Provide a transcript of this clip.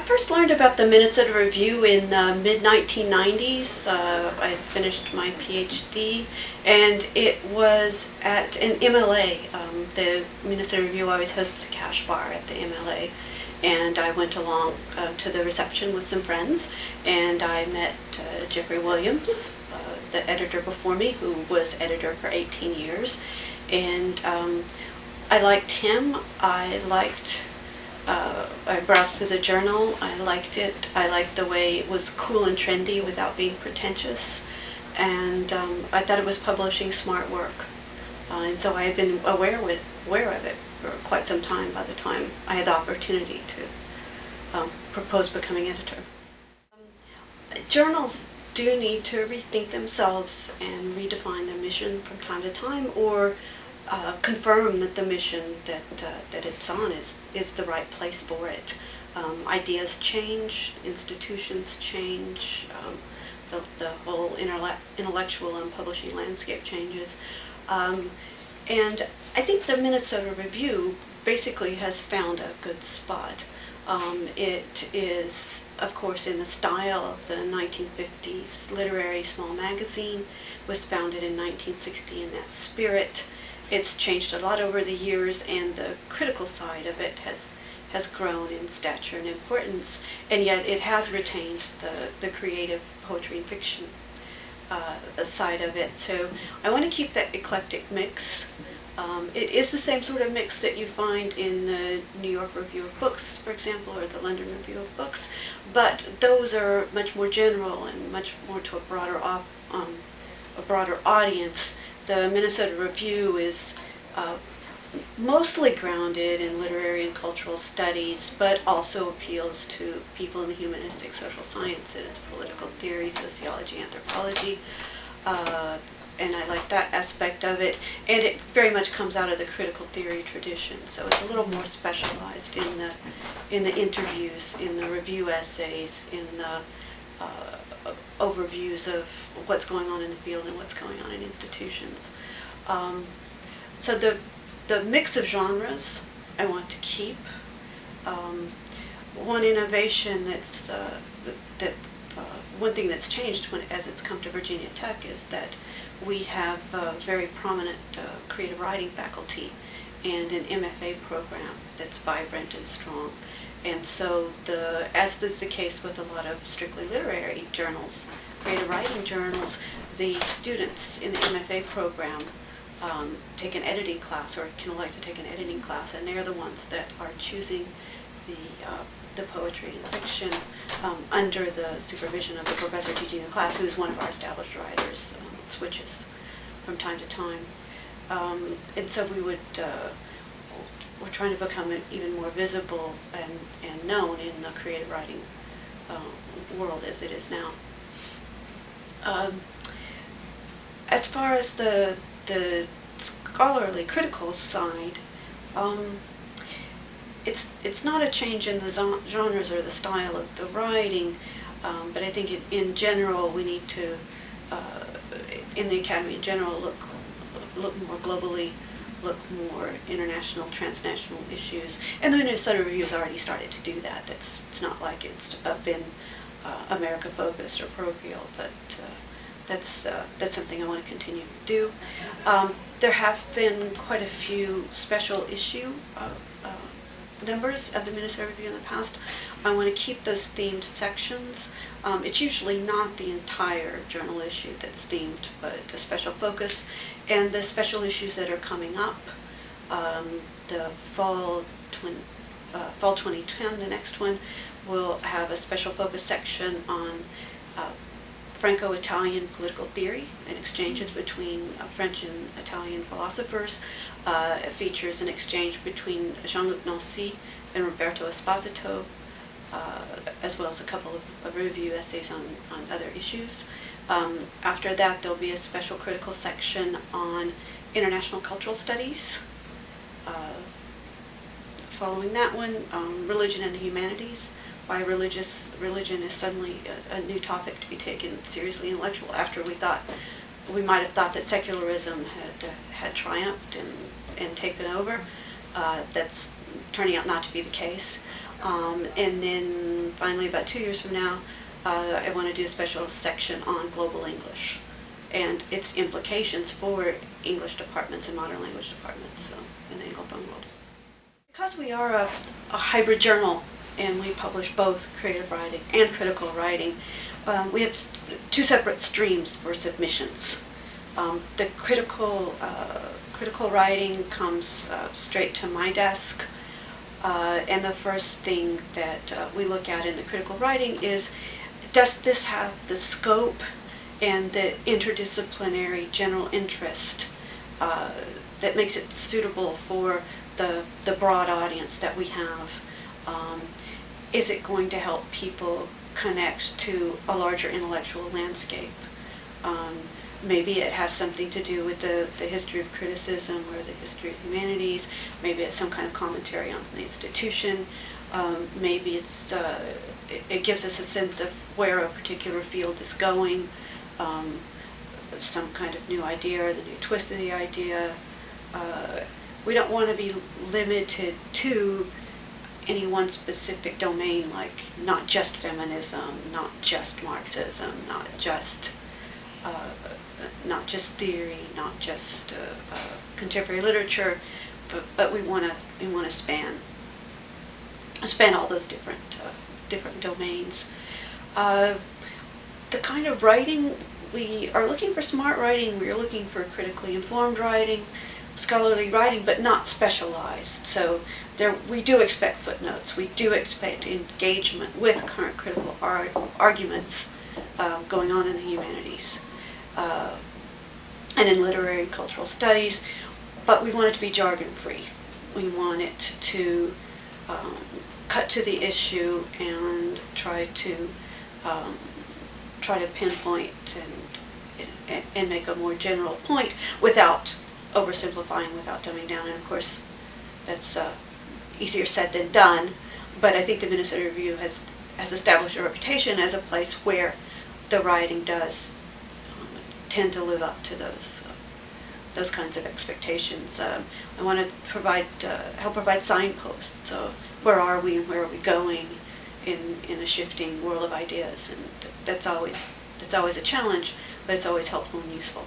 first learned about the Minnesota Review in the mid-1990s. I finished my PhD, and it was at an MLA. The Minnesota Review always hosts a cash bar at the MLA, and I went along to the reception with some friends, and I met Jeffrey Williams, the editor before me, who was editor for 18 years, and I liked him. I browsed through the journal. I liked it. I liked the way it was cool and trendy without being pretentious, and I thought it was publishing smart work. And so I had been aware of it for quite some time by the time I had the opportunity to propose becoming editor. Journals do need to rethink themselves and redefine their mission from time to time, or confirm that the mission that it's on is the right place for it. Ideas change, institutions change, the whole intellectual and publishing landscape changes. And I think the Minnesota Review basically has found a good spot. It is, of course, in the style of the 1950s literary small magazine. Was founded in 1960 in that spirit. It's changed a lot over the years, and the critical side of it has grown in stature and importance, and yet it has retained the creative poetry and fiction side of it. So I want to keep that eclectic mix. It is the same sort of mix that you find in the New York Review of Books, for example, or the London Review of Books, but those are much more general and much more to a broader audience. The Minnesota Review is mostly grounded in literary and cultural studies, but also appeals to people in the humanistic social sciences, political theory, sociology, anthropology, and I like that aspect of it. And it very much comes out of the critical theory tradition, so it's a little more specialized in the interviews, in the review essays, in the overviews of what's going on in the field and what's going on in institutions. So the mix of genres I want to keep. One innovation one thing that's changed as it's come to Virginia Tech is that we have a very prominent creative writing faculty and an MFA program that's vibrant and strong. And so, as is the case with a lot of strictly literary journals, creative writing journals, the students in the MFA program take an editing class, or can elect to take an editing class, and they're the ones that are choosing the poetry and fiction under the supervision of the professor teaching the class, who's one of our established writers. Switches from time to time, and so we're trying to become even more visible and known in the creative writing world as it is now. As far as the scholarly critical side, it's not a change in the genres or the style of the writing, but I think in general we need to, in the Academy in general, look more globally, look more international, transnational issues. And the Minnesota Review has already started to do that. It's not like it's been America focused or parochial, but that's something I want to continue to do. There have been quite a few special issue numbers of the Minnesota Review in the past. I want to keep those themed sections. It's usually not the entire journal issue that's themed, but a special focus. And the special issues that are coming up, the fall 2010, the next one, will have a special focus section on Franco-Italian political theory and exchanges between French and Italian philosophers. It features an exchange between Jean-Luc Nancy and Roberto Esposito, as well as a couple of review essays on other issues. After that, there'll be a special critical section on international cultural studies. Following that one, religion and the humanities. Why religion is suddenly a new topic to be taken seriously intellectual, after we might have thought that secularism had triumphed and taken over. That's turning out not to be the case. And then finally, about 2 years from now, I want to do a special section on global English and its implications for English departments and modern language departments in the Anglophone world. Because we are a hybrid journal and we publish both creative writing and critical writing, we have two separate streams for submissions. The critical writing comes straight to my desk, and the first thing that we look at in the critical writing is, does this have the scope and the interdisciplinary general interest that makes it suitable for the broad audience that we have? Is it going to help people connect to a larger intellectual landscape? Maybe it has something to do with the history of criticism or the history of humanities. Maybe it's some kind of commentary on the institution. Maybe it gives us a sense of where a particular field is going, some kind of new idea or the new twist of the idea. We don't want to be limited to any one specific domain, like not just feminism, not just Marxism, not just theory, not just contemporary literature, but we want to span all those different domains. The kind of writing, we are looking for smart writing. We are looking for critically informed writing, scholarly writing, but not specialized. So we do expect footnotes. We do expect engagement with current critical arguments going on in the humanities and in literary and cultural studies, but we want it to be jargon-free. We want it to cut to the issue and try to pinpoint and make a more general point without oversimplifying, without dumbing down. And of course, that's easier said than done. But I think the Minnesota Review has established a reputation as a place where the writing does tend to live up to those kinds of expectations. I want to help provide signposts. So where are we and where are we going in a shifting world of ideas? And that's always a challenge, but it's always helpful and useful.